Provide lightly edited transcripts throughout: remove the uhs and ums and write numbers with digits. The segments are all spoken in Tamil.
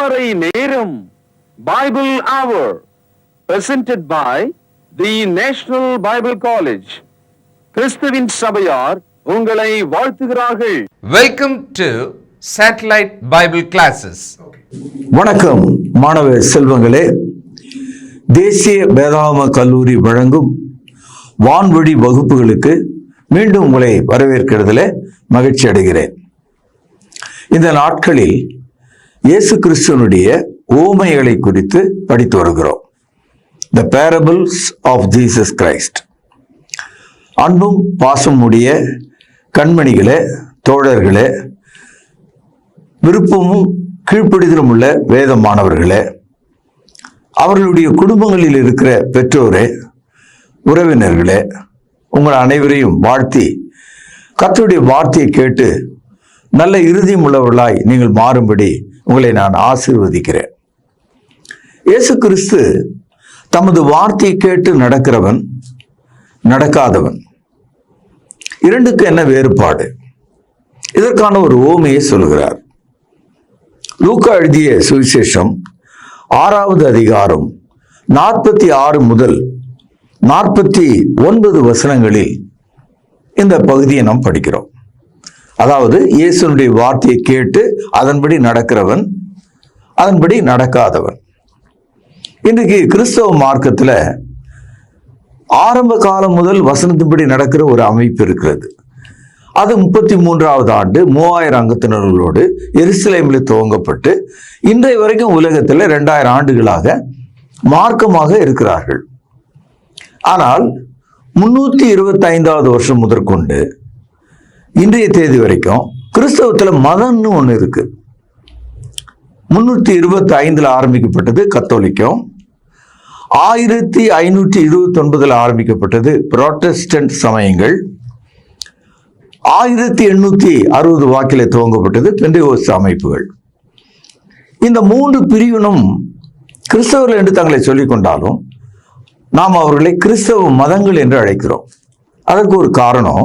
காலை நேரம் பைபிள் அவர் presented by the National Bible College. கிறிஸ்துவின் சபையார் உங்களை வாழ்த்துகிறார்கள். Welcome to Satellite Bible Classes. வணக்கம் மாணவ செல்வங்களே. தேசிய வேதாகம கல்லூரி வழங்கும் வான்வழி வகுப்புகளுக்கு மீண்டும் உங்களை வரவேற்கிறதுல மகிழ்ச்சி அடைகிறேன். இந்த நாட்களில் இயேசு கிறிஸ்துவனுடைய ஓமைகளை குறித்து படித்து வருகிறோம். The parables of Jesus Christ. அன்பும் பாசம் உடைய கண்மணிகளே, தோழர்களே, விருப்பமும் கீழ்ப்படிதலும் உள்ள வேத மாணவர்களே, அவர்களுடைய குடும்பங்களில் இருக்கிற பெற்றோரே, உறவினர்களே, உங்கள் அனைவரையும் வாழ்த்தி கர்த்தருடைய வார்த்தையை கேட்டு நல்ல இறுதியும் உள்ளவர்களாய் நீங்கள் மாறும்படி உங்களை நான் ஆசீர்வதிக்கிறேன். இயேசு கிறிஸ்து தமது வார்த்தையை கேட்டு நடக்கிறவன், நடக்காதவன், இரண்டுக்கு என்ன வேறுபாடு? இதற்கான ஒரு ஓமையை சொல்கிறார். லூக்கா எழுதிய சுவிசேஷம் 6வது அதிகாரம் 46 முதல் 49 வசனங்களில் இந்த பகுதியை நாம் படிக்கிறோம். அதாவது இயேசுனுடைய வார்த்தையை கேட்டு அதன்படி நடக்கிறவன், அதன்படி நடக்காதவன். இன்றைக்கு கிறிஸ்தவ மார்க்கத்தில் ஆரம்ப காலம் முதல் வசனத்தின்படி நடக்கிற ஒரு அமைப்பு இருக்கிறது. அது 33வது ஆண்டு 3000 அங்கத்தினர்களோடு எருசலேமில் துவங்கப்பட்டு இன்றைய வரைக்கும் உலகத்தில் 2000 ஆண்டுகளாக மார்க்கமாக இருக்கிறார்கள். ஆனால் 325வது வருஷம் முதற்கொண்டு இன்றைய தேதி வரைக்கும் கிறிஸ்தவத்தில் மதம்னு ஒன்று இருக்கு. 325 ஆரம்பிக்கப்பட்டது கத்தோலிக்கம், 1529 ஆரம்பிக்கப்பட்டது புராட்டஸ்டன்ட் சமயங்கள், 1860 வாக்கிலே துவங்கப்பட்டது பெந்தேகோஸ்து அமைப்புகள். இந்த 3 பிரிவினும் கிறிஸ்தவர்கள் என்று தங்களை சொல்லிக் கொண்டாலும் நாம் அவர்களை கிறிஸ்தவ மதங்கள் என்று அழைக்கிறோம். அதற்கு ஒரு காரணம்,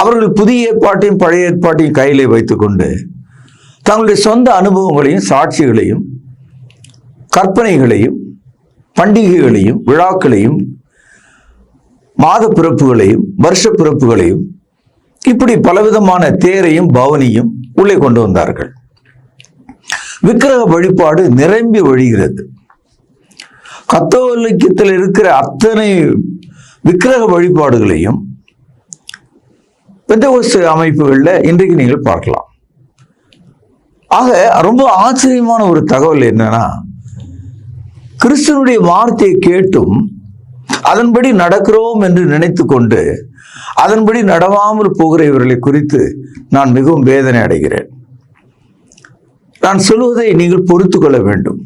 அவர்கள் புதிய ஏற்பாட்டையும் பழைய ஏற்பாட்டையும் கையிலே வைத்துக்கொண்டு தங்களுடைய சொந்த அனுபவங்களையும் சாட்சிகளையும் கற்பனைகளையும் பண்டிகைகளையும் விழாக்களையும் மாத பிறப்புகளையும் வருஷ பிறப்புகளையும் இப்படி பலவிதமான தேரையும் பவனியும் உள்ளே கொண்டு வந்தார்கள். விக்கிரக வழிபாடு நிரம்பி வழிகிறது. கத்தோலிக்கத்தில் இருக்கிற அத்தனை விக்கிரக வழிபாடுகளையும் பெந்தேகோஸ்து அமைப்புகளில் இன்றைக்கு நீங்கள் பார்க்கலாம். ஆக ரொம்ப ஆச்சரியமான ஒரு தகவல் என்னன்னா, கிறிஸ்துவனுடைய வார்த்தையை கேட்டும் அதன்படி நடக்கிறோம் என்று நினைத்து கொண்டு அதன்படி நடவாமல் போகிற இவர்களை குறித்து நான் மிகவும் வேதனை அடைகிறேன். நான் சொல்வதை நீங்கள் பொறுத்து கொள்ள வேண்டும்.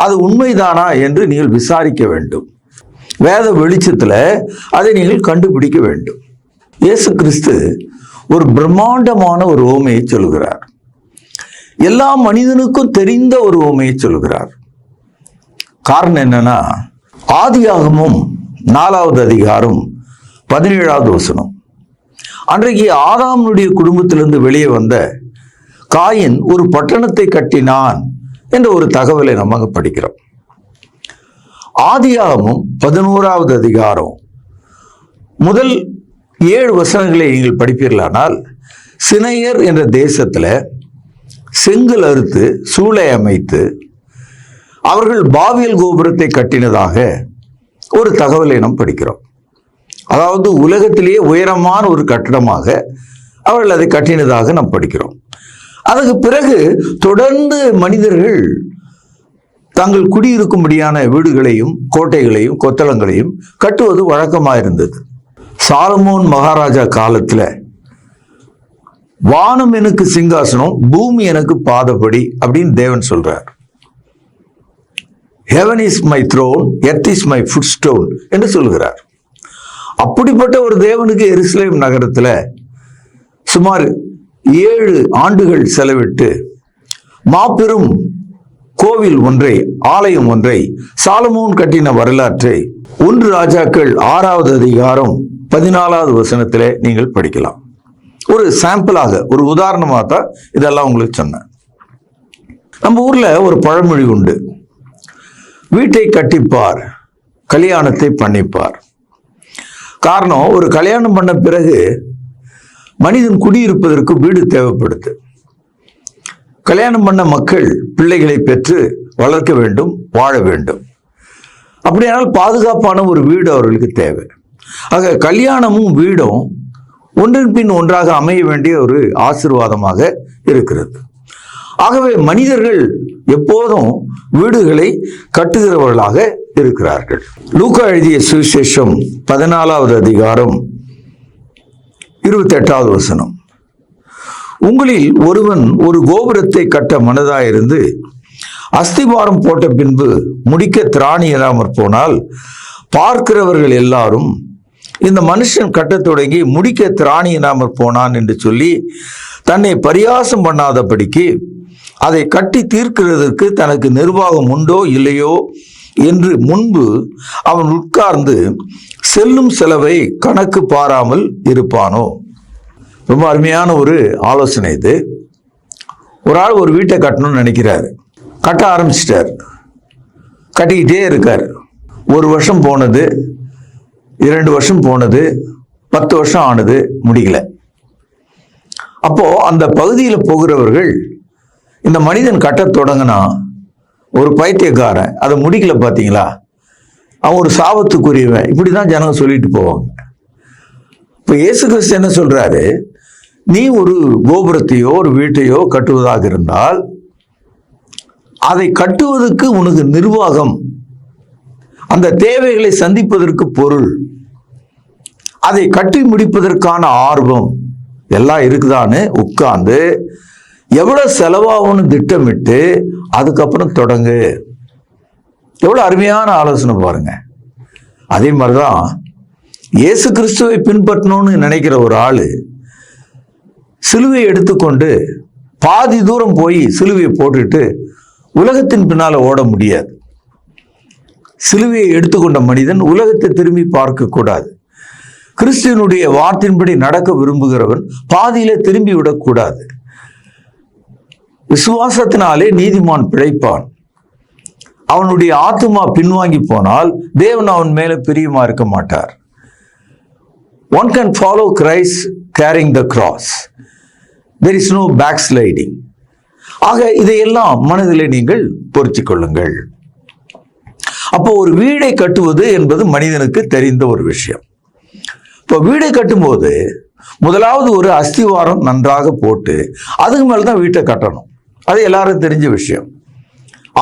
அது உண்மைதானா என்று நீங்கள் விசாரிக்க வேண்டும். வேத வெளிச்சத்தில் அதை நீங்கள் கண்டுபிடிக்க வேண்டும். இயேசு கிறிஸ்து ஒரு பிரம்மாண்டமான ஒரு ஓமையை சொல்கிறார். எல்லா மனிதனுக்கும் தெரிந்த ஒரு ஓமையை சொல்கிறார். காரணம் என்னன்னா, ஆதியாகமம் 4வது அதிகாரம் 17வது வசனம். அன்றைக்கு ஆதாமுடைய குடும்பத்திலிருந்து வெளியே வந்த காயின் ஒரு பட்டணத்தை கட்டினான் என்ற ஒரு தகவலை நம்ம படிக்கிறோம். ஆதியாகமம் 11வது அதிகாரம் முதல் 7 வசனங்களை நீங்கள் படிப்பீர்களானால், சினையர் என்ற தேசத்துல செங்கல் அறுத்து சூளை அமைத்து அவர்கள் பாபியல் கோபுரத்தை கட்டினதாக ஒரு தகவலை நாம் படிக்கிறோம். அதாவது உலகத்திலேயே உயரமான ஒரு கட்டடமாக அவர்கள் அதை கட்டினதாக நாம் படிக்கிறோம். அதுக்கு பிறகு தொடர்ந்து மனிதர்கள் தாங்கள் குடியிருக்கும்படியான வீடுகளையும் கோட்டைகளையும் கொத்தளங்களையும் கட்டுவது வழக்கமாக இருந்தது. சாலமோன் மகாராஜா காலத்துல வானம் எனக்கு சிங்காசனம், பூமி எனக்கு பாதபடி அப்படின்னு தேவன் சொல்றார். Heaven is my throne, earth is my footstool என்று சொல்கிறார். அப்படிப்பட்ட ஒரு தேவனுக்கு எருசலேம் நகரத்துல சுமார் 7 ஆண்டுகள் செலவிட்டு மாபெரும் கோவில் ஒன்றை, ஆலயம் ஒன்றை சாலமோன் கட்டின வரலாற்றை 1 ராஜாக்கள் 6வது அதிகாரம் 14வது வசனத்திலே நீங்கள் படிக்கலாம். ஒரு சாம்பிளாக, ஒரு உதாரணமாக தான் இதெல்லாம் உங்களுக்கு சொன்னேன். நம்ம ஊர்ல ஒரு பழமொழி உண்டு, வீட்டை கட்டிப்பார், கல்யாணத்தை பண்ணிப்பார். காரணம், ஒரு கல்யாணம் பண்ண பிறகு மனிதன் குடியிருப்பதற்கு வீடு தேவைப்படுது. கல்யாணம் பண்ண மக்கள் பிள்ளைகளை பெற்று வளர்க்க வேண்டும், வாழ வேண்டும். அப்படியானால் பாதுகாப்பான ஒரு வீடு அவர்களுக்கு தேவை. ஆக கல்யாணமும் வீடும் ஒன்றின் பின் ஒன்றாக அமைய வேண்டிய ஒரு ஆசீர்வாதமாக இருக்கிறது. ஆகவே மனிதர்கள் எப்போதும் வீடுகளை கட்டுகிறவர்களாக இருக்கிறார்கள். லூக்கா எழுதிய சுவிசேஷம் 14வது அதிகாரம் 28வது வசனம். உங்களில் ஒருவன் ஒரு கோபுரத்தை கட்ட மனதாயிருந்து அஸ்திபாரம் போட்ட பின்பு முடிக்க திராணி இல்லாமற் போனால் பார்க்கிறவர்கள் எல்லாரும், இந்த மனுஷன் கட்டத் தொடங்கி முடிக்க திராணி இல்லாமற் போனான் என்று சொல்லி தன்னை பரியாசம் பண்ணாதபடிக்கு அதை கட்டி தீர்க்கிறதற்கு தனக்கு நிர்வாகம் உண்டோ இல்லையோ என்று முன்பு அவன் உட்கார்ந்து செல்லும் செலவை கணக்கு பாராமல் இருப்பானோ. ரொம்ப அருமையான ஒரு ஆலோசனை இது. ஒரு ஆள் ஒரு வீட்டை கட்டணும்னு நினைக்கிறாரு, கட்ட ஆரம்பிச்சிட்டார், கட்டிக்கிட்டே இருக்கார். 1 வருஷம் போனது, 2 வருஷம் போனது, 10 வருஷம் ஆனது, முடியல. அப்போ அந்த பகுதியில் போகிறவர்கள், இந்த மனிதன் கட்ட தொடங்கினா ஒரு பைத்தியக்காரன், அதை முடிக்கல பார்த்தீங்களா, அவன் ஒரு சாபத்துக்குரியவன், இப்படிதான் ஜனங்க சொல்லிட்டு போவாங்க. இப்போ இயேசு கிறிஸ்து என்ன சொல்றாரு, நீ ஒரு கோபுரத்தையோ ஒரு வீட்டையோ கட்டுவதாக இருந்தால் அதை கட்டுவதற்கு உனக்கு நிர்வாகம், அந்த தேவைகளை சந்திப்பதற்கு பொருள், அதை கட்டி முடிப்பதற்கான ஆர்வம் எல்லாம் இருக்குதான்னு உட்கார்ந்து எவ்வளவு செலவாகும்னு திட்டமிட்டு அதுக்கப்புறம் தொடங்கு. எவ்வளவு அருமையான ஆலோசனை பாருங்க. அதே மாதிரிதான் இயேசு கிறிஸ்துவை பின்பற்றணும்னு நினைக்கிற ஒரு ஆளு சிலுவையை எடுத்துக்கொண்டு பாதி தூரம் போய் சிலுவையை போட்டுட்டு உலகத்தின் பின்னால ஓட முடியாது. சிலுவையை எடுத்துக்கொண்ட மனிதன் உலகத்தை திரும்பி பார்க்க கூடாது. கிறிஸ்துவனுடைய வார்த்தையின்படி நடக்க விரும்புகிறவன் பாதியில திரும்பி விடக்கூடாது. விசுவாசத்தினாலே நீதிமான் பிழைப்பான். அவனுடைய ஆத்துமா பின்வாங்கி போனால் தேவன் அவன் மேல பிரியமா இருக்க மாட்டார். One can follow Christ carrying the cross. There is no backsliding. ஆக இதையெல்லாம் மனதிலே நீங்கள் பொறித்துக் கொள்ளுங்கள். அப்போ ஒரு வீடை கட்டுவது என்பது மனிதனுக்கு தெரிந்த ஒரு விஷயம். இப்போ வீடை கட்டும்போது முதலாவது ஒரு அஸ்திவாரம் நன்றாக போட்டு அதுக்கு மேலதான் வீட்டை கட்டணும். அது எல்லாரும் தெரிஞ்ச விஷயம்.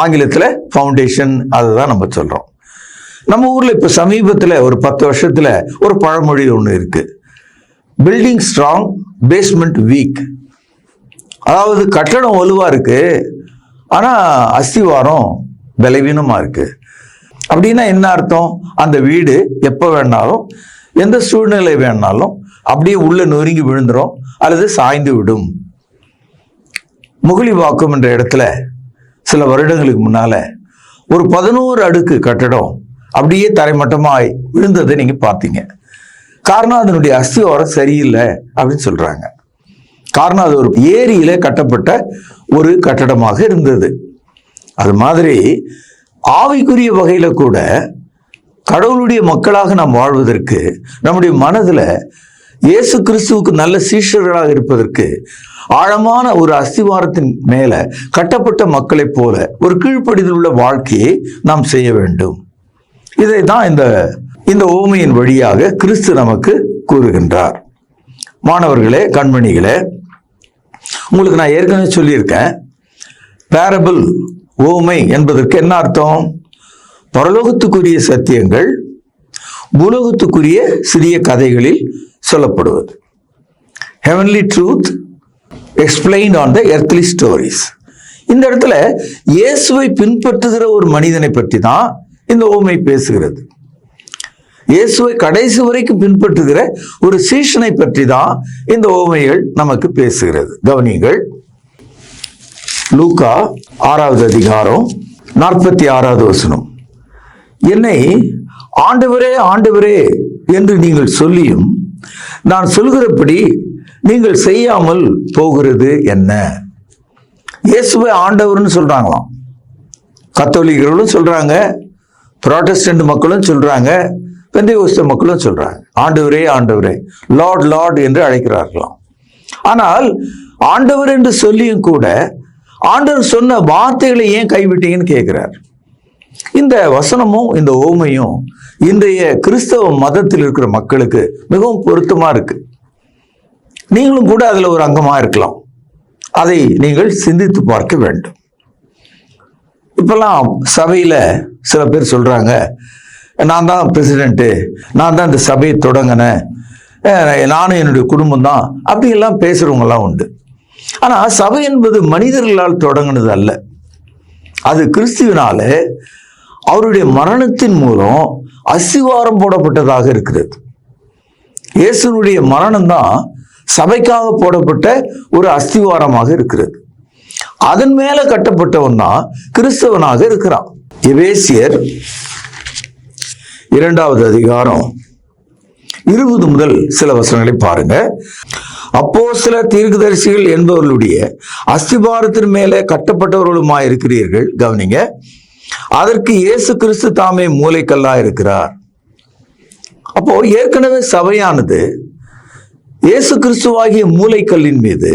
ஆங்கிலத்தில் ஃபவுண்டேஷன், அதுதான் நம்ம சொல்றோம். நம்ம ஊர்ல இப்ப சமீபத்தில் ஒரு 10 வருஷத்துல ஒரு பழமொழி ஒன்று இருக்கு, பில்டிங் ஸ்ட்ராங், பேஸ்மெண்ட் வீக். அதாவது கட்டடம் வலுவா இருக்கு, ஆனா அஸ்திவாரம் பலவீனமா இருக்கு. அப்படின்னா என்ன அர்த்தம்? அந்த வீடு எப்ப வேணாலும் எந்த சூழ்நிலை வேணாலும் அப்படியே உள்ள நொறுங்கி விழுந்துரும் அல்லது சாய்ந்து விடும். முகிலிவாக்கம் என்ற இடத்துல சில வருடங்களுக்கு முன்னால ஒரு 11 அடுக்கு கட்டடம் அப்படியே தரைமட்டமாய் விழுந்ததை நீங்க பார்த்தீங்க. காரணம் அதனுடைய அஸ்திவாரம் சரியில்லை அப்படின்னு சொல்றாங்க. காரணம் அது ஒரு ஏரியில கட்டப்பட்ட ஒரு கட்டடமாக இருந்தது. அது மாதிரி ஆவிக்குரிய வகையில கூட கடவுளுடைய மக்களாக நாம் வாழ்வதற்கு நம்முடைய மனதுல இயேசு கிறிஸ்துவுக்கு நல்ல சீஷர்களாக இருப்பதற்கு ஆழமான ஒரு அஸ்திவாரத்தின் மேல கட்டப்பட்ட மக்களைப் போல ஒரு கீழ்ப்படிதல் உள்ள வாழ்க்கையை நாம் செய்ய வேண்டும். இதை தான் இந்த உவமையின் வழியாக கிறிஸ்து நமக்கு கூறுகின்றார். மாணவர்களே, கண்மணிகளே, உங்களுக்கு நான் ஏற்கனவே சொல்லியிருக்கேன், பேரபிள், உவமை என்பதற்கு என்ன அர்த்தம்? பரலோகத்துக்குரிய சத்தியங்கள் பூலோகத்துக்குரிய சிறிய கதைகளில் சொல்லப்படுவது. Heavenly truth explained on the earthly stories. இந்த இடத்துல இயேசுவை பின்பற்றுகிற ஒரு மனிதனை பற்றி தான் இந்த உவமை பேசுகிறது. இயேசுவை கடைசி வரைக்கும் பின்பற்றுகிற ஒரு சீஷனை பற்றி தான் இந்த உவமைகள் நமக்கு பேசுகிறது. கவனிங்கள், லூக்கா 6வது அதிகாரம் 46வது வசனம். என்னை ஆண்டவரே ஆண்டவரே என்று நீங்கள் சொல்லியும் நான் சொல்கிறபடி நீங்கள் செய்யாமல் போகிறது என்ன? இயேசுவை ஆண்டவர்னு சொல்றாங்களாம். கத்தோலிக்கர்களும் சொல்றாங்க, புராட்டஸ்டன்ட் மக்களும் சொல்றாங்க, பெந்தேகோஸ்தே மக்களும் சொல்றாங்க. ஆண்டவரே ஆண்டவரே, லார்ட் லார்ட் என்று அழைக்கிறார்களாம். ஆனால் ஆண்டவர் என்று சொல்லியும் கூட ஆண்டவர் சொன்ன வார்த்தைகளை ஏன் கைவிட்டீங்கன்னு கேட்கிறார். இந்த வசனமும் இந்த ஓமையும் இன்றைய கிறிஸ்தவ மதத்தில் இருக்கிற மக்களுக்கு மிகவும் பொருத்தமா இருக்கு. நீங்களும் கூட அதுல ஒரு அங்கமா இருக்கலாம். அதை நீங்கள் சிந்தித்து பார்க்க வேண்டும். இப்பெல்லாம் சபையில சில பேர் சொல்றாங்க, நான் தான் பிரசிடென்ட்டு, நான் தான் இந்த சபையை தொடங்கினேன், நானும் என்னுடைய குடும்பம் தான், அப்படியெல்லாம் பேசுறவங்கலாம் உண்டு. ஆனா சபை என்பது மனிதர்களால் தொடங்கினது அல்ல. அது கிறிஸ்துவினால அவருடைய மரணத்தின் மூலம் அஸ்திவாரம் போடப்பட்டதாக இருக்கிறது. இயேசுனுடைய மரணம் தான் சபைக்காக போடப்பட்ட ஒரு அஸ்திவாரமாக இருக்கிறது. அதன் மேல கட்டப்பட்டவன் தான் கிறிஸ்தவனாக இருக்கிறான். எபேசியர் 2வது அதிகாரம் 20 முதல் சில வசனங்களை பாருங்க. அப்போஸ்தலர் தீர்க்கதரிசிகள் என்பவர்களுடைய அஸ்திபாரத்தின் மேலே கட்டப்பட்டவர்களுமாய் இருக்கிறீர்கள். கவனிங்க, அதற்கு இயேசு கிறிஸ்து தாமே மூலைக்கல்லா இருக்கிறார். அப்போ ஏற்கனவே சபையானது இயேசு கிறிஸ்துவாகிய மூலைக்கல்லின் மீது,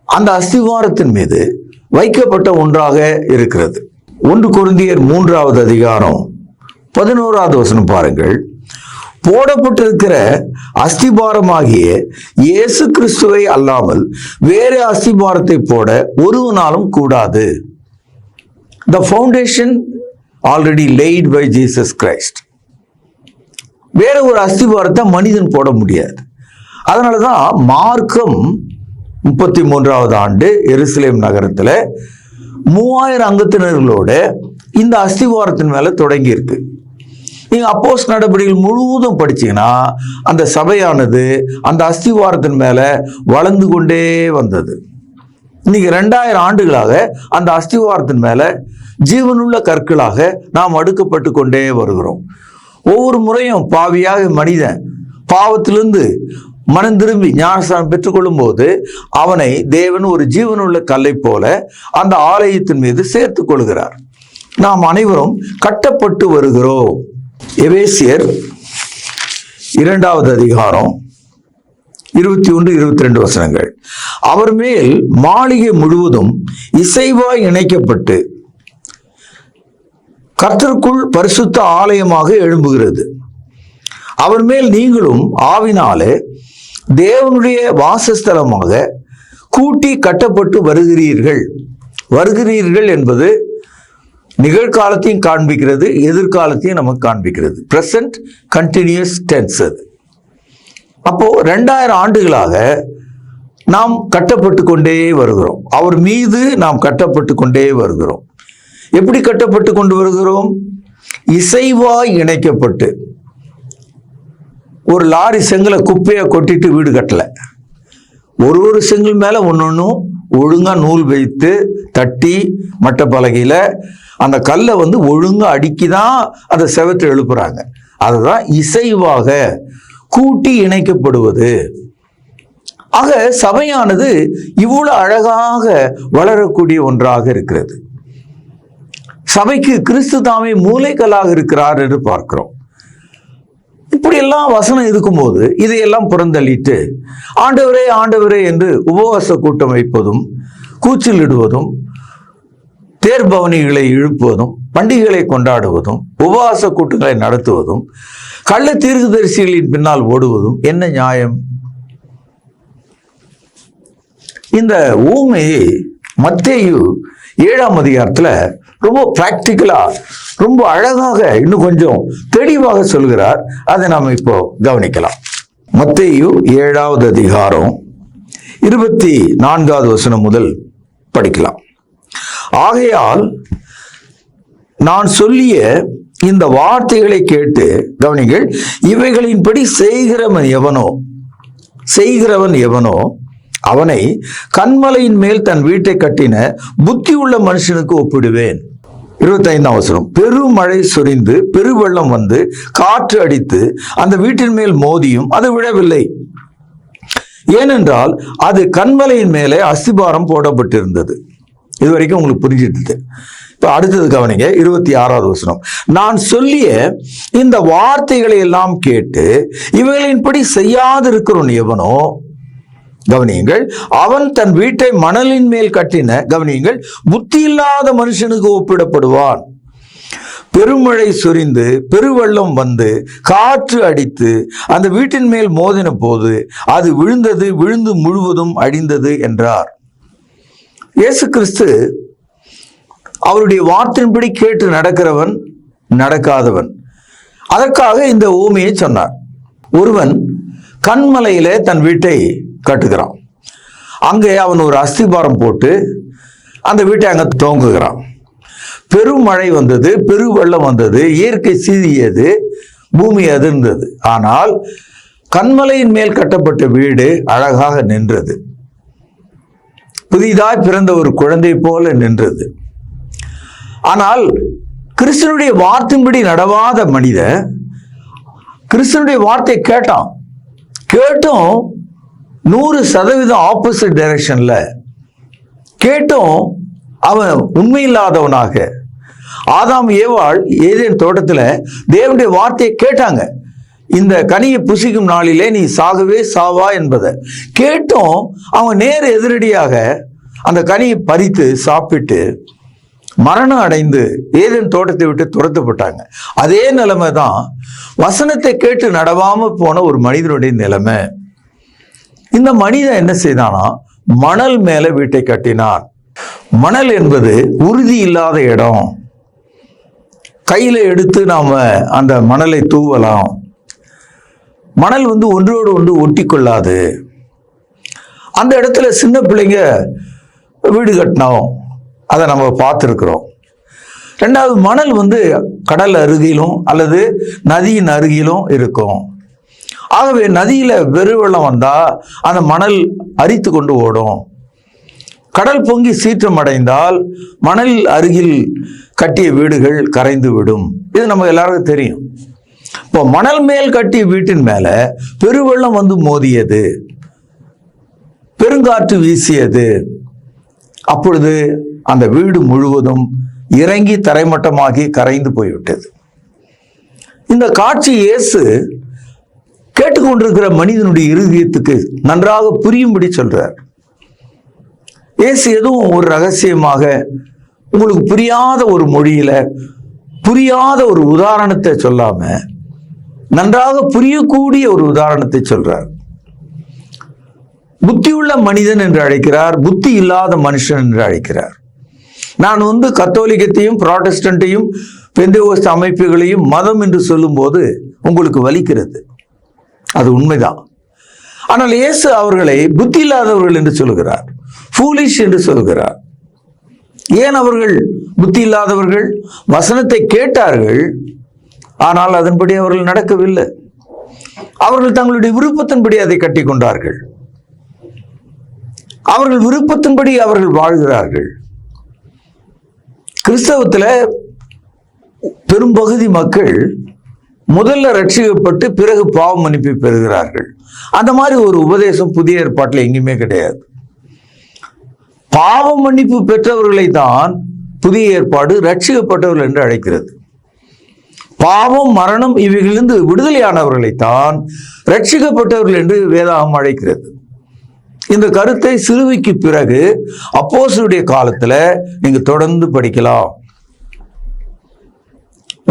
அந்த அஸ்திவாரத்தின் மீது வைக்கப்பட்ட ஒன்றாக இருக்கிறது. 1 கொரிந்தியர் 3வது அதிகாரம் 11வது வசனம் பாருங்கள். போடப்பட்டிருக்கிற அஸ்திபாரமாகிய இயேசு கிறிஸ்துவை அல்லாமல் வேறு அஸ்திபாரத்தை போட ஒருவனாலும் கூடாது. The foundation already laid by Jesus Christ. வேற ஒரு அஸ்திபாரத்தை மனிதன் போட முடியாது. அதனாலதான் மார்க்கம் 33வது ஆண்டு எருசலேம் நகரத்துல 3000 அங்கத்தினர்களோட இந்த அஸ்திவாரத்தின் மேல தொடங்கி இருக்கு. நீங்க அப்போஸ்தலர் நடபடிகள் முழுவதும் படிச்சீங்கன்னா அந்த சபையானது அந்த அஸ்திவாரத்தின் மேல வளர்ந்து கொண்டே வந்தது. இன்னைக்கு 2000 ஆண்டுகளாக அந்த அஸ்திவாரத்தின் மேல ஜீவனுள்ள கற்களாக நாம் அடுக்கப்பட்டு கொண்டே வருகிறோம். ஒவ்வொரு முறையும் பாவியாக மனிதன் பாவத்திலிருந்து மனம் திரும்பி ஞானஸ்நானம் பெற்றுக்கொள்ளும் போது அவனை தேவன் ஒரு ஜீவனுள்ள கல்லை போல அந்த ஆலயத்தின் மீது சேர்த்துக் கொள்கிறார். நாம் அனைவரும் கட்டப்பட்டு வருகிறோம். எபேசியர் 2வது அதிகாரம் 21-22 வசனங்கள். அவர் மேல் மாளிகை முழுவதும் இசைவாய் இணைக்கப்பட்டு கர்த்தருக்குள் பரிசுத்த ஆலயமாக எழும்புகிறது. அவர் மேல் நீங்களும் ஆவினாலே தேவனுடைய வாசஸ்தலமாக கூட்டி கட்டப்பட்டு வருகிறீர்கள். வருகிறீர்கள் என்பது நிகழ்காலத்தையும் காண்பிக்கிறது, எதிர்காலத்தையும் நமக்கு காண்பிக்கிறது. பிரசன்ட் கண்டினியூஸ் டென்ஸ் அது. அப்போ 2000 ஆண்டுகளாக நாம் கட்டப்பட்டு கொண்டே வருகிறோம். அவர் மீது நாம் கட்டப்பட்டு கொண்டே வருகிறோம். எப்படி கட்டப்பட்டு கொண்டு வருகிறோம்? இசைவாய் இணைக்கப்பட்டு. ஒரு லாரி செங்கலை குப்பையை கொட்டிட்டு வீடு கட்டல. ஒரு செங்கல் மேல ஒன்னொன்னும் ஒழுங்கா நூல் வைத்து தட்டி மட்ட பலகையில அந்த கல்லை ஒழுங்கா அடுக்கிதான் அந்த செவத்தை எழுப்புறாங்க. அதுதான் இசைவாக கூட்டி இணைக்கப்படுவது. ஆக சபையானது இவ்வளவு அழகாக வளரக்கூடிய ஒன்றாக இருக்கிறது. சபைக்கு கிறிஸ்து தாமே மூலைக்கல்லாக இருக்கிறார் என்று பார்க்கிறோம். இப்படி எல்லாம் வசனம் இருக்கும்போது இதையெல்லாம் புறந்தள்ளிட்டு ஆண்டவரே ஆண்டவரே என்று உபவாச கூட்டம் வைப்பதும், கூச்சலிடுவதும், தேர்பவனிகளை இழுப்புவதும், பண்டிகைகளை கொண்டாடுவதும், உபவாச கூட்டங்களை நடத்துவதும், கள்ள தீர்க்கதரிசிகளின் பின்னால் ஓடுவதும் என்ன நியாயம்? இந்த ஊமையை மத்தேயு 7ஆம் அதிகாரத்துல ரொம்ப பிராக்டிக்கலா, ரொம்ப அழகாக, இன்னும் கொஞ்சம் தெளிவாக சொல்கிறார். அதை நாம் இப்போ கவனிக்கலாம். மத்தேயு 7வது அதிகாரம் 24வது வசனம் முதல் படிக்கலாம். ஆகையால் நான் சொல்லிய இந்த வார்த்தைகளை கேட்டு கவனிங்கள். இவைகளின்படி செய்கிறவன் எவனோ அவனை கன்மலையின் மேல் தன் வீட்டை கட்டின புத்தி உள்ள மனுஷனுக்கு ஒப்பிடுவேன். 25ஆம் வசனம். பெருமழை சொரிந்து பெருவெள்ளம் வந்து காற்று அடித்து அந்த வீட்டின் மேல் மோதியும் அது விழவில்லை. ஏனென்றால் அது கன்மலையின் மேலே அஸ்திபாரம் போடப்பட்டிருந்தது. இது வரைக்கும் உங்களுக்கு புரிஞ்சிட்டு. இப்ப அடுத்தது கவனிங்க, 26வது வசனம். நான் சொல்லிய இந்த வார்த்தைகளை எல்லாம் கேட்டு இவைகளின்படி செய்யாதிருக்கிறவன் எவனோ, கவனியுங்கள், அவன் தன் வீட்டை மணலின் மேல் கட்டின, கவனியுங்கள், புத்தி இல்லாத மனுஷனுக்கு ஒப்பிடப்படுவான். பெருமழை சொரிந்து பெருவெள்ளம் வந்து காற்று அடித்து அந்த வீட்டின் மேல் மோதின போது அது விழுந்தது, விழுந்து முழுவதும் அழிந்தது என்றார். இயேசு கிறிஸ்து அவருடைய வார்த்தையின்படி கேட்டு நடக்கிறவன், நடக்காதவன். அதற்காக இந்த ஊமையை சொன்னார். ஒருவன் கண்மலையில தன் வீட்டை கட்டுகிறான். அங்கே அவன் ஒரு அஸ்திபாரம் போட்டு அந்த வீட்டை அங்க துவங்குகிறான். பெருமழை வந்தது, பெருவெள்ளம் வந்தது, இயற்கை சீறியது, பூமி அதிர்ந்தது. ஆனால் கண்மலையின் மேல் கட்டப்பட்ட வீடு அழகாக நின்றது. புதிதாய் பிறந்த ஒரு குழந்தை போல நின்றது. ஆனால் கிறிஸ்துவனுடைய வார்த்தையின்படி நடவாத மனிதன் கிறிஸ்துவனுடைய வார்த்தை கேட்டான். கேட்டும் 100% ஆப்போசிட் டைரக்ஷன்ல கேட்டும் அவன் உண்மையில்லாதவனாக. ஆதாம் ஏவாள் ஏதேன் தோட்டத்துல தேவனுடைய வார்த்தையை கேட்டாங்க. இந்த கனியை புசிக்கும் நாளிலே நீ சாகவே சாவா என்பதை கேட்டும் அவன் நேர் எதிரடியாக அந்த கனியை பறித்து சாப்பிட்டு மரணம் அடைந்து ஏதேன் தோட்டத்தை விட்டு துரத்தப்பட்டாங்க. அதே நிலைமை தான் வசனத்தை கேட்டு நடவாம போன ஒரு மனிதனுடைய நிலைமை. இந்த மனிதன் என்ன செய்தானா, மணல் மேல வீட்டை கட்டினான். மணல் என்பது உறுதி இல்லாத இடம். கையில எடுத்து நாம அந்த மணலை தூவலாம். மணல் ஒன்றோடு ஒன்று ஒட்டி கொள்ளாது. அந்த இடத்துல சின்ன பிள்ளைங்க வீடு கட்டினோம், அதை நம்ம பார்த்துருக்கிறோம். ரெண்டாவது, மணல் கடல் அருகிலும் அல்லது நதியின் அருகிலும் இருக்கும். ஆகவே நதியில பெருவெள்ளம் வந்தா அந்த மணல் அரித்து கொண்டு ஓடும். கடல் பொங்கி சீற்றம் அடைந்தால் மணல் அருகில் கட்டிய வீடுகள் கரைந்து விடும். இது நம்ம எல்லாருக்கும் தெரியும். இப்போ மணல் மேல் கட்டிய வீட்டின் மேல பெருவெள்ளம் மோதியது, பெருங்காற்று வீசியது. அப்பொழுது அந்த வீடு முழுவதும் இறங்கி தரைமட்டமாகி கரைந்து போய்விட்டது. இந்த காட்சி இயேசு கேட்டுக்கொண்டிருக்கிற மனிதனுடைய இருதயத்துக்கு நன்றாக புரியும்படி சொல்றார். இயேசு எதுவும் ஒரு ரகசியமாக உங்களுக்கு புரியாத ஒரு மொழியில புரியாத ஒரு உதாரணத்தை சொல்லாம நன்றாக புரியக்கூடிய ஒரு உதாரணத்தை சொல்றார். புத்தியுள்ள மனிதன் என்று அழைக்கிறார், புத்தி இல்லாத மனுஷன் என்று அழைக்கிறார். நான் கத்தோலிக்கத்தையும் புராட்டஸ்டன்ட்டையும் பெந்தேகோஸ்து அமைப்புகளையும் மதம் என்று சொல்லும் போது உங்களுக்கு வலிக்கிறது, அது உண்மைதான். ஆனால் இயேசு அவர்களை புத்தி இல்லாதவர்கள் என்று சொல்கிறார், ஃபூலிஷ் என்று சொல்கிறார். ஏன் அவர்கள் புத்தி இல்லாதவர்கள்? வசனத்தை கேட்டார்கள், ஆனால் அதன்படி அவர்கள் நடக்கவில்லை. அவர்கள் தங்களுடைய விருப்பத்தின்படி அதை கட்டி கொண்டார்கள். அவர்கள் விருப்பத்தின்படி அவர்கள் வாழ்கிறார்கள். கிறிஸ்தவத்தில் பெரும்பகுதி மக்கள் முதல்ல ரட்சிக்கப்பட்டு பிறகு பாவ மன்னிப்பை பெறுகிறார்கள். அந்த மாதிரி ஒரு உபதேசம் புதிய ஏற்பாட்டில் எங்கேயுமே கிடையாது. பாவ மன்னிப்பு பெற்றவர்களை தான் புதிய ஏற்பாடு ரட்சிக்கப்பட்டவர்கள் என்று அழைக்கிறது. பாவம், மரணம் இவைகளிலிருந்து விடுதலையானவர்களைத்தான் ரட்சிக்கப்பட்டவர்கள் என்று வேதாகம் அழைக்கிறது. இந்த கருத்தை சிலுவைக்கு பிறகு அப்போஸ்தலருடைய காலத்துல நீங்க தொடர்ந்து படிக்கலாம்.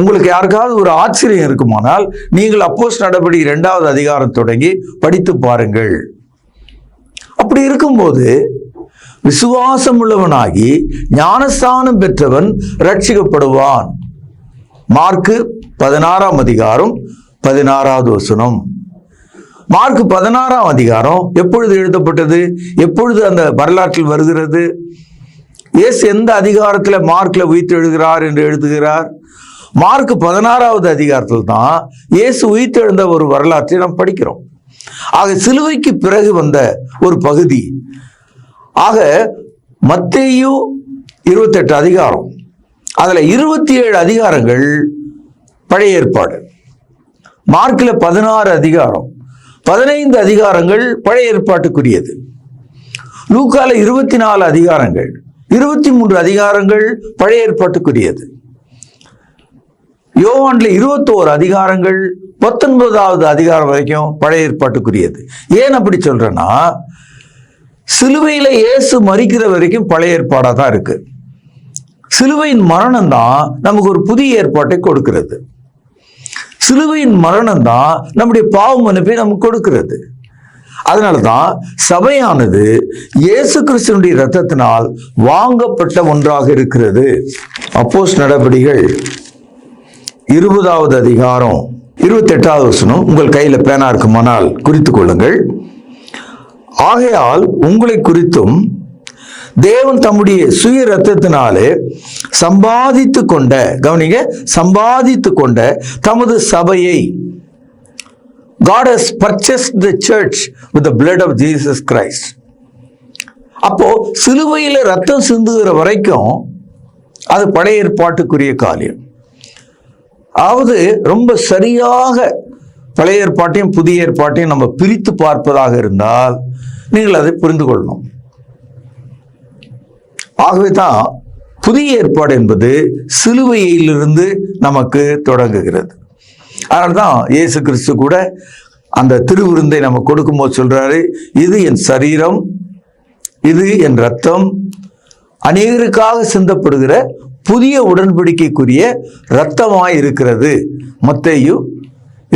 உங்களுக்கு யாருக்காவது ஒரு ஆச்சரியம் இருக்குமானால் நீங்கள் அப்போஸ்தலர் நடபடி 2வது அதிகாரம் தொடங்கி படித்து பாருங்கள். அப்படி இருக்கும்போது விசுவாசம் உள்ளவனாகி ஞானஸ்தானம் பெற்றவன் ரட்சிக்கப்படுவான். மார்க்கு 16ஆம் அதிகாரம் 16வது வசனம். மார்க் 16ஆம் அதிகாரம் எப்பொழுது எழுதப்பட்டது? எப்பொழுது அந்த வரலாற்றில் வருகிறது? இயேசு எந்த அதிகாரத்தில் மார்க்ல உயிர்த்து எழுதுகிறார் என்று எழுதுகிறார்? மார்க் 16வது அதிகாரத்தில் தான் இயேசு உயிர்த்தெழுந்த ஒரு வரலாற்றை நாம் படிக்கிறோம். ஆக சிலுவைக்கு பிறகு வந்த ஒரு பகுதி. ஆக மத்தேயு 28 அதிகாரம், அதுல 27 அதிகாரங்கள் பழைய ஏற்பாடு. மார்க்ல 16 அதிகாரம், 15 அதிகாரங்கள் பழைய ஏற்பாட்டுக்குரியது. லூக்கால 24 அதிகாரங்கள், 23 அதிகாரங்கள் பழைய ஏற்பாட்டுக்குரியது. யோவான்ல 21 அதிகாரங்கள் 19வது அதிகாரம் வரைக்கும் பழைய ஏற்பாட்டுக்குரியது. ஏன் அப்படி சொல்றேன்னா, சிலுவையில இயேசு மரிக்கிற வரைக்கும் பழைய ஏற்பாடா தான் இருக்கு. சிலுவையின் மரணம் தான் நமக்கு ஒரு புதிய ஏற்பாட்டை கொடுக்கிறது. சிலுவையின் மரணம் தான் நம்முடைய பாவ மன்னிப்பை நமக்கு கொடுக்கிறது. அதனாலதான் சபையானது இயேசு கிறிஸ்துவினுடைய இரத்தத்தினால் வாங்கப்பட்ட ஒன்றாக இருக்கிறது. அப்போஸ்தலர் நடபடிகள் 20வது அதிகாரம் 28வது வசனம் உங்கள் கையில பேனா இருக்குமானால் குறித்துக் கொள்ளுங்கள். ஆகையால் உங்களை குறித்தும் தேவன் தம்முடைய சுய இரத்தத்தினாலே சம்பாதித்து கொண்ட, கவனிங்க, சம்பாதித்து கொண்ட தமது சபையை, God has purchased the church with the blood of Jesus Christ. அப்போ சிலுவையில ரத்தம் சிந்துகிற வரைக்கும் அது பழைய ஏற்பாட்டுக்குரிய காரியம். அதாவது ரொம்ப சரியாக பழைய ஏற்பாட்டையும் புதிய ஏற்பாட்டையும் நம்ம பிரித்து பார்ப்பதாக இருந்தால் நீங்கள் அதை புரிந்து கொள்ளணும். ஆகவே தான் புதிய ஏற்பாடு என்பது சிலுவையிலிருந்து நமக்கு தொடங்குகிறது. அதனால்தான் இயேசு கிறிஸ்து கூட அந்த திருவிருந்தை நம்ம கொடுக்கும்போது சொல்றாரு, இது என் சரீரம், இது என் ரத்தம், அநேகருக்காக சிந்தப்படுகிற புதிய உடன்படிக்கைக்குரிய இரத்தமாய் இருக்கிறது. மத்தேயு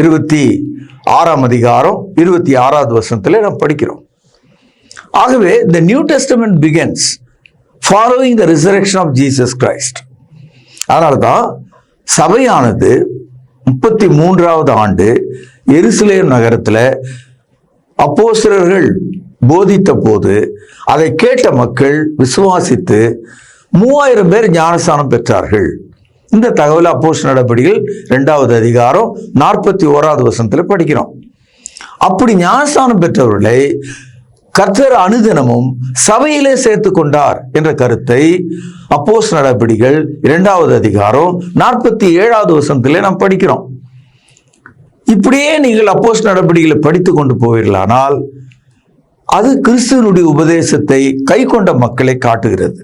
26ஆம் அதிகாரம் 26வது வசனத்தில் நாம் படிக்கிறோம். ஆகவே the New Testament begins following the resurrection of Jesus Christ. அதனால்தான் சபையானது 33வது ஆண்டு எருசலேம் நகரத்தில் அப்போஸ்தலர்கள் போதித்த போது அதை கேட்ட மக்கள் விசுவாசித்து 3000 பேர் ஞானஸ்நானம் பெற்றார்கள். இந்த தகவல் அப்போஸ்தலர் நடபடிகள் 2வது அதிகாரம் 41வது வசனத்தில் படிக்கிறோம். அப்படி ஞானஸ்நானம் பெற்றவர்களை கர்த்தர் அனுதினமும் சபையிலே சேர்த்து கொண்டார் என்ற கருத்தை அப்போஸ்தலர் நடபடிகள் 2வது அதிகாரம் 47வது வசனத்திலே நாம் படிக்கிறோம். இப்படியே நீங்கள் அப்போஸ்தலர் நடபடிகளை படித்து கொண்டு போவீர்களானால் அது கிறிஸ்துவனுடைய உபதேசத்தை கை கொண்ட மக்களை காட்டுகிறது.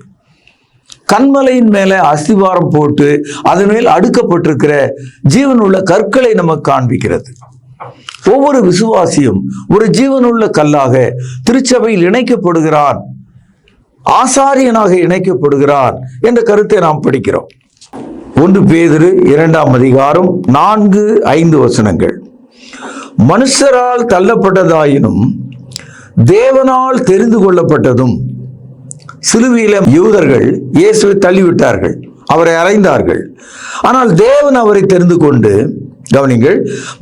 கன்மலையின் மேல அஸ்திவாரம் போட்டு அதன் மேல் அடுக்கப்பட்டிருக்கிற ஜீவனுள்ள கற்களை நமக்கு காண்பிக்கிறது. ஒவ்வொரு விசுவாசியும் ஒரு ஜீவனுள்ள கல்லாக திருச்சபையில் இணைக்கப்படுகிறான், ஆசாரியனாக இணைக்கப்படுகிறான் என்ற கருத்தை நாம் படிக்கிறோம். 1 பேதுரு 2ஆம் அதிகாரம் 4-5 வசனங்கள். மனுஷரால் தள்ளப்பட்டதாயினும் தேவனால் தெரிந்து கொள்ளப்பட்டதும், சிலுவையில யூதர்கள் இயேசுவை தள்ளிவிட்டார்கள், அவரை அறைந்தார்கள். ஆனால் தேவன் அவரை தெரிந்து கொண்டு, கவனிங்கள்,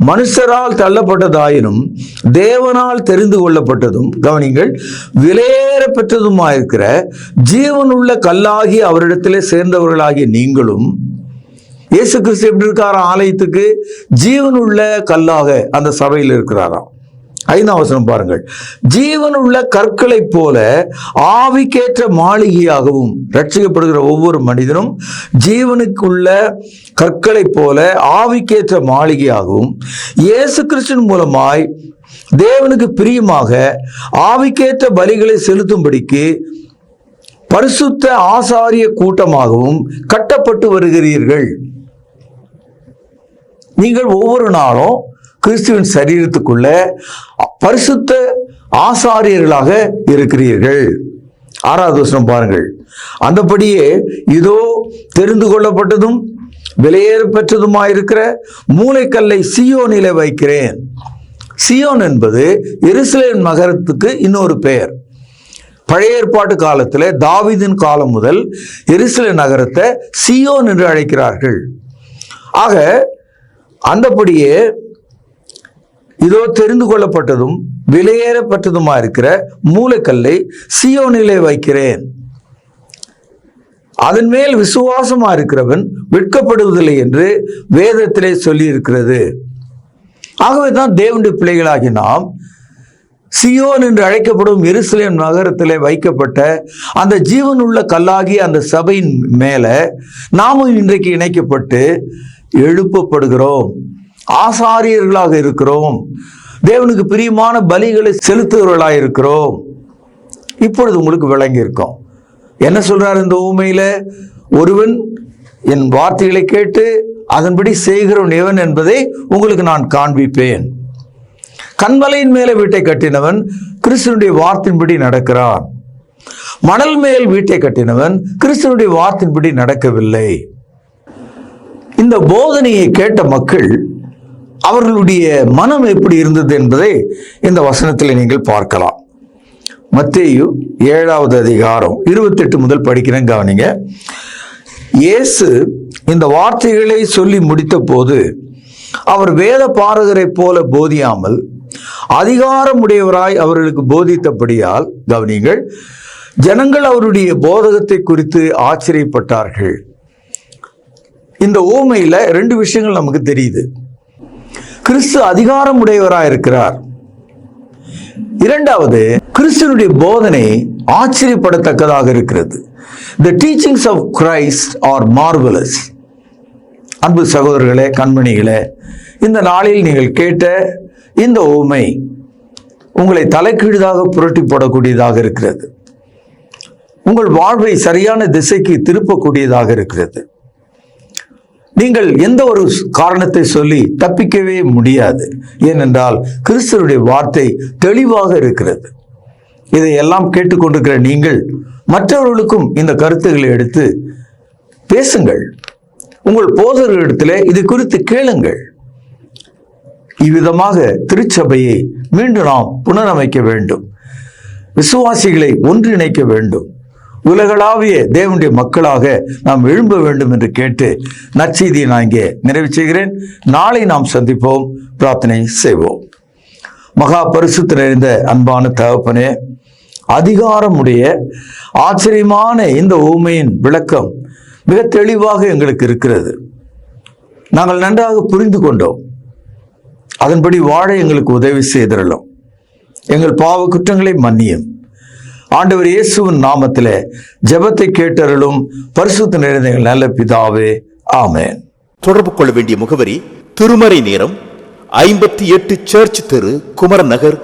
மனுஷரால் தள்ளப்பட்டதாயினும் தேவனால் தெரிந்து கொள்ளப்பட்டதும், கவனிங்கள், விலையேற பெற்றதுமாயிருக்கிற ஜீவனுள்ள கல்லாகி அவரிடத்திலே சேர்ந்தவர்களாகிய நீங்களும், இயேசு கிறிஸ்து எப்படி இருக்காரா? ஆலயத்துக்கு ஜீவனுள்ள கல்லாக அந்த சபையில் இருக்கிறாராம். 5ஆம் வசனம் பாருங்கள். ஜீவனுள்ள கற்களை போல ஆவிக்கேற்ற மாளிகையாகவும், ரட்சிக்கப்படுகிற ஒவ்வொரு மனிதனும் ஜீவனுக்குள்ள கற்களை போல ஆவிக்கேற்ற மாளிகையாகவும் இயேசு கிறிஸ்துவின் மூலமாய் தேவனுக்கு பிரியமாக ஆவிக்கேற்ற பலிகளை செலுத்தும்படிக்கு பரிசுத்த ஆசாரிய கூட்டமாகவும் கட்டப்பட்டு வருகிறீர்கள். நீங்கள் ஒவ்வொரு நாளும் கிறிஸ்துவின் சரீரத்துக்குள்ள பரிசுத்த ஆசாரியர்களாக இருக்கிறீர்கள். 6வது வசனம் பாருங்கள். அந்தபடியே இதோ தெரிந்து கொள்ளப்பட்டதும் விலையேற பெற்றதுமாயிருக்கிற மூலைக்கல்லை சீயோனிலே வைக்கிறேன். சீயோன் என்பது எருசலேம் நகரத்துக்கு இன்னொரு பெயர். பழைய ஏற்பாட்டு காலத்தில் தாவீதின் காலம் முதல் எருசலேம் நகரத்தை சீயோன் என்று அழைக்கிறார்கள். ஆக அந்தபடியே இதோ தெரிந்து கொள்ளப்பட்டதும் விலையேறப்பட்டதுமா இருக்கிற மூலைக்கல்லை சீயோனிலே வைக்கிறேன். அதன் மேல் விசுவாசமா இருக்கிறவன் வெட்கப்படுவதில்லை என்று வேதத்திலே சொல்லி இருக்கிறது. ஆகவே தான் தேவனுடைய பிள்ளைகளாகி நாம் சீயோன் என்று அழைக்கப்படும் எருசலேம் நகரத்திலே வைக்கப்பட்ட அந்த ஜீவனுள்ள கல்லாகி அந்த சபையின் மேல நாமும் இன்றைக்கு இணைக்கப்பட்டு எழுப்பப்படுகிறோம், ஆசாரியர்களாக இருக்கிறோம், தேவனுக்கு பிரியமான பலிகளை செலுத்துகிறவர்களாக இருக்கிறோம். இப்பொழுது உங்களுக்கு விளங்கி இருக்கும் என்ன சொல்றார் இந்த ஊமையில? ஒருவன் என் வார்த்தைகளை கேட்டு அதன்படி செய்கிறவன் எவன் என்பதை உங்களுக்கு நான் காண்பிப்பேன். கண்மலையின் மேலே வீட்டை கட்டினவன் கிறிஸ்துவனுடைய வார்த்தையின்படி நடக்கிறான். மணல் மேல் வீட்டை கட்டினவன் கிறிஸ்துவனுடைய வார்த்தையின்படி நடக்கவில்லை. இந்த போதனையை கேட்ட மக்கள் அவர்களுடைய மனம் எப்படி இருந்தது என்பதை இந்த வசனத்தில் நீங்கள் பார்க்கலாம். மத்தேயு 7வது அதிகாரம் 28 முதல் படிக்கிறேன், கவனிங்க. இயேசு இந்த வார்த்தைகளை சொல்லி முடித்த போது அவர் வேத பாரகரை போல போதியாமல் அதிகாரமுடையவராய் அவர்களுக்கு போதித்தபடியால், கவனிங்கள், ஜனங்கள் அவருடைய போதகத்தை குறித்து ஆச்சரியப்பட்டார்கள். இந்த ஊமையில 2 விஷயங்கள் நமக்கு தெரியுது. கிறிஸ்து அதிகாரமுடையவராய் இருக்கிறார். இரண்டாவது, கிறிஸ்துவனுடைய போதனை ஆச்சரியப்படத்தக்கதாக இருக்கிறது. The teachings of Christ are marvelous. அன்பு சகோதரர்களே, கண்மணிகளே, இந்த நாளில் நீங்கள் கேட்ட இந்த ஊமை உங்களை தலைகீழாக புரட்டி போடக்கூடியதாக இருக்கிறது. உங்கள் வாழ்வை சரியான திசைக்கு திருப்பக்கூடியதாக இருக்கிறது. நீங்கள் எந்த ஒரு காரணத்தை சொல்லி தப்பிக்கவே முடியாது. ஏனென்றால் கிறிஸ்துவனுடைய வார்த்தை தெளிவாக இருக்கிறது. இதையெல்லாம் கேட்டுக்கொண்டிருக்கிற நீங்கள் மற்றவர்களுக்கும் இந்த கருத்துக்களை எடுத்து பேசுங்கள். உங்கள் போதகர்களிடத்திலே இது குறித்து கேளுங்கள். இவ்விதமாக திருச்சபையை மீண்டும் நாம் புனரமைக்க வேண்டும். விசுவாசிகளை ஒன்றிணைக்க வேண்டும். உலகளாவிய தேவனுடைய மக்களாக நாம் எழும்ப வேண்டும் என்று கேட்டு நற்செய்தியை நான் இங்கே நிறைவு செய்கிறேன். நாளை நாம் சந்திப்போம். பிரார்த்தனை செய்வோம். மகா பரிசுத்த நிறைந்த அன்பான தகப்பனே, அதிகாரமுடைய ஆச்சரியமான இந்த ஊமையின் விளக்கம் மிக தெளிவாக எங்களுக்கு இருக்கிறது. நாங்கள் நன்றாக புரிந்து கொண்டோம். அதன்படி வாழ எங்களுக்கு உதவி செய்திடலாம். எங்கள் பாவ குற்றங்களை மன்னியும். ஆண்டவர் இயேசுவின் நாமத்திலே ஜெபத்தை கேட்டருளும். பரிசுத்த நிறைந்த எங்கள் நல்ல பிதாவே, ஆமென். தொடர்பு கொள்ள வேண்டிய முகவரி: திருமறை நேரம், 58 சர்ச் தெரு, குமரன் நகர்,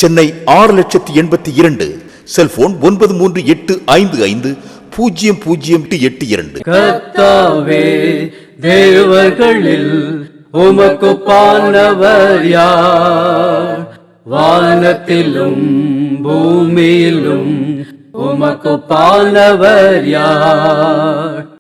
சென்னை 6,82,000. செல்போன் 9385500882. கர்த்தாவே, தேவர்களில் உமக்குப்பானவர் யார்? வானத்திலும் பூமியிலும் உமக்குப்பானவர் யார்?